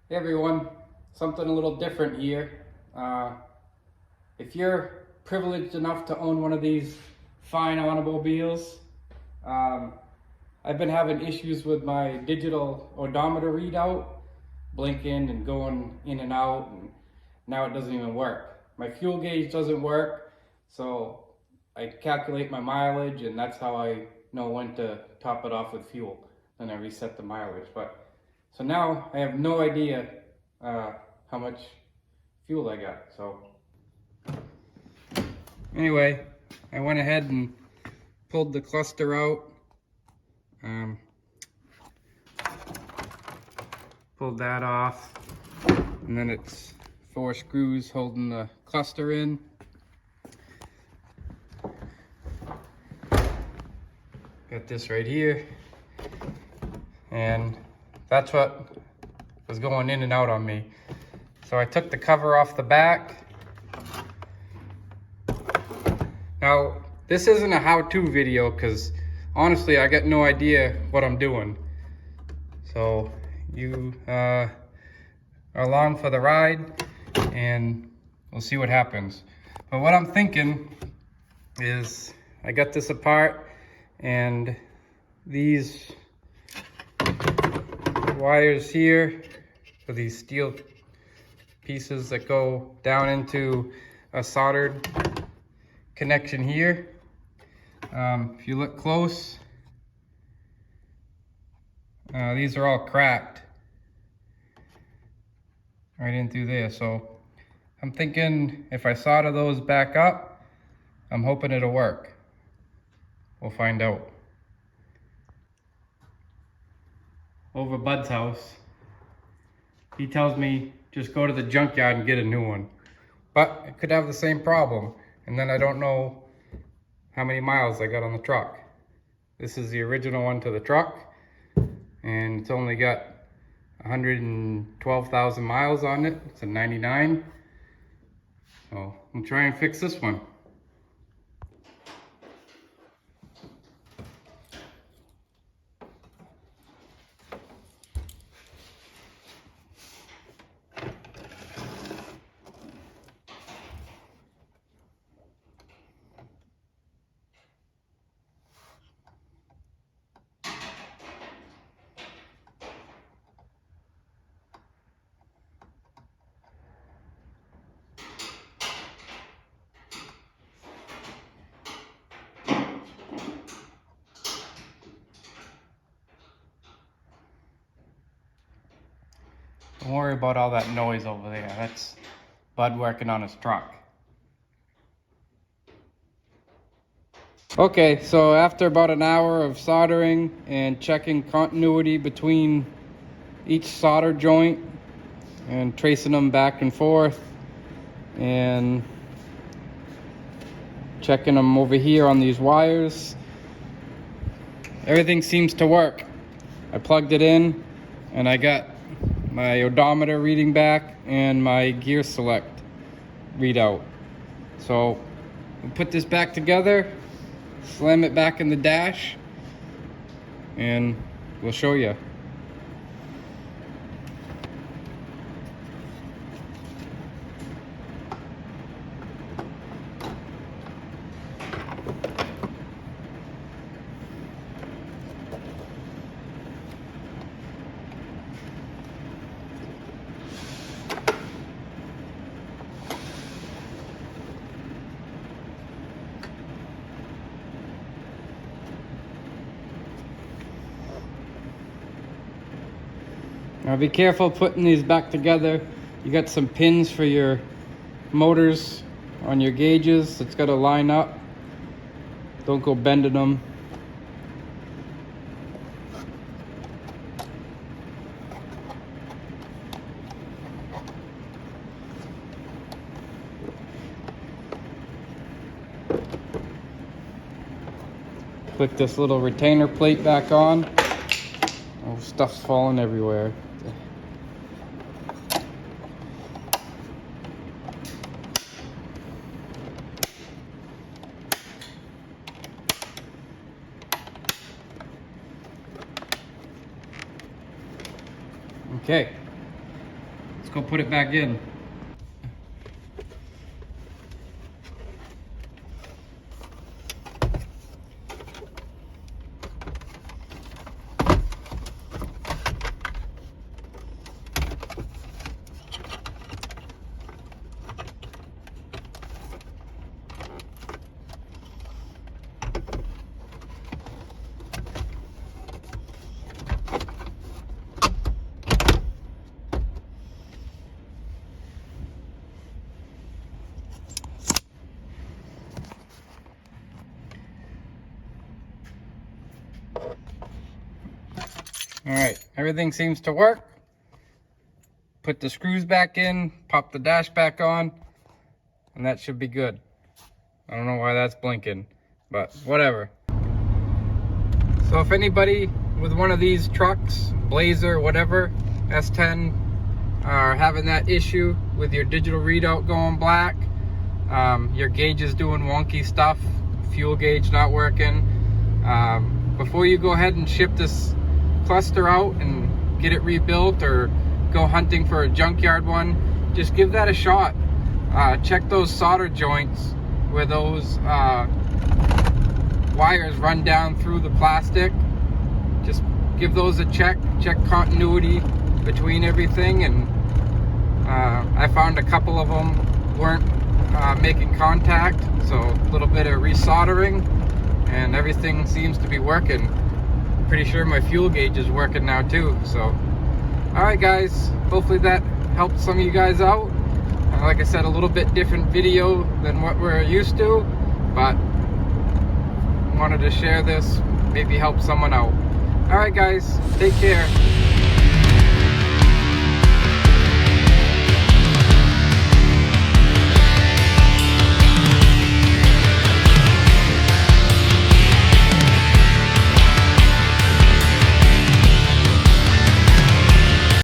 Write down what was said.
Hey everyone, something a little different here. If you're privileged enough to own one of these fine automobiles, um, I've been having issues with my digital odometer readout, blinking and going in and out, and now it doesn't even work. My fuel gauge doesn't work, so I calculate my mileage and that's how I know when to top it off with fuel. Then I reset the mileage. So now I have no idea how much fuel I got. So anyway, I went ahead and pulled the cluster out. Pulled that off, and then it's 4 screws holding the cluster in. Got this right here, and that's what was going in and out on me. So I took the cover off the back. Now, this isn't a how-to video because honestly, I got no idea what I'm doing. So you are along for the ride and we'll see what happens. But what I'm thinking is I got this apart, and these wires here are these steel pieces that go down into a soldered connection here. If you look close, these are all cracked right in through there. So I'm thinking if I solder those back up, I'm hoping it'll work. We'll find out. Over Bud's house, he tells me just go to the junkyard and get a new one. But it could have the same problem, and then I don't know how many miles I got on the truck. This is the original one to the truck, and it's only got 112,000 miles on it. It's a 99. So we'll try and fix this one. Don't worry about all that noise over there. That's Bud working on his truck. Okay, so after about an hour of soldering and checking continuity between each solder joint and tracing them back and forth and checking them over here on these wires, everything seems to work. I plugged it in and I got my odometer reading back and my gear select readout. So we'll put this back together, slam it back in the dash, and we'll show you. Now be careful putting these back together. You got some pins for your motors on your gauges. It's got to line up. Don't go bending them. Click this little retainer plate back on. Oh, stuff's falling everywhere. Okay, Let's go put it back in. All right, everything seems to work. Put the screws back in, pop the dash back on, and that should be good. I don't know why that's blinking, but whatever. So if anybody with one of these trucks, Blazer, whatever, S10, are having that issue with your digital readout going black, your gauge is doing wonky stuff, fuel gauge not working, before you go ahead and ship this cluster out and get it rebuilt or go hunting for a junkyard one, just give that a shot. Check those solder joints where those wires run down through the plastic. Just give those a check continuity between everything, and I found a couple of them weren't making contact, so a little bit of resoldering and everything seems to be working. Pretty sure my fuel gauge is working now too. So all right guys, hopefully that helped some of you guys out. Like I said, a little bit different video than what we're used to, but wanted to share this, maybe help someone out. All right guys, take care.